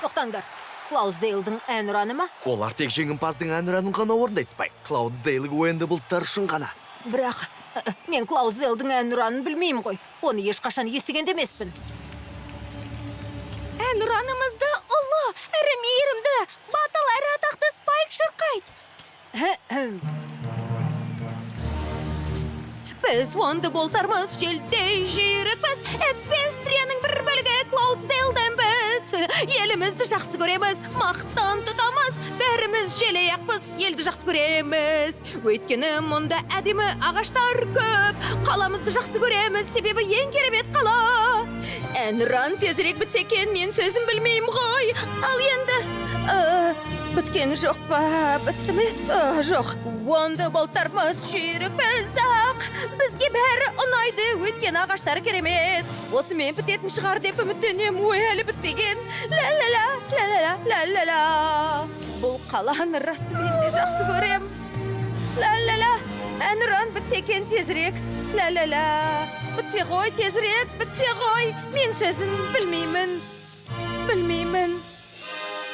Тоқтаңдар. Клаусдейлдің әнұраны ма? Олар тек жеңімпаздың әнұранын ғана орындайтпай. Клаусдейл ойынды бұлттар үшін ғана. Бірақ мен Клаусдейлдің әнұранын білмеймін ғой. Оны ешқашан естіген емеспін. Әнұранымызды ұлы, әрі мейірімді, батыл әрі атақты Спайк шырқайды. Біз онды болтармыз, желдей жүйрікпіз, Эквестрияның бір бөлігі Клаусдейлден біз. Елімізді жақсы көреміз, мақтан тұтамыз, бәріміз желаяқпыз, елді жақсы көреміз. Өйткені мұнда әдемі ағаштар көп, қаламызды жақсы көреміз, себебі ең керемет қала. Әнұран тезірек бітсе екен, мен сөзім білмеймін ғой. Ал енді біткен жоқ па? Бітті ме? Жоқ. Онды болтармыз, жүйрікпіз ақ. Бізге бәрі ұнайды, өйткені ағаштар керемет. Осымен бітетін шығар деп үміттенем, ой әлі бітпеген. Ла-ла-ла, ла-ла-ла, ла-ла-ла. Бұл қаланы расымен де жақсы көрем. Ла-ла-ла, әнұран бітсе екен тезірек. Ла-ла-ла, бітсе ғой тезірек, бітсе ғой. Мен сөзін білмеймін.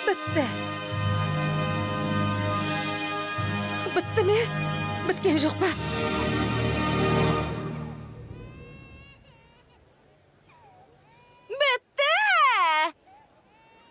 Бітті. Бітті ме? Біткен жоқ па?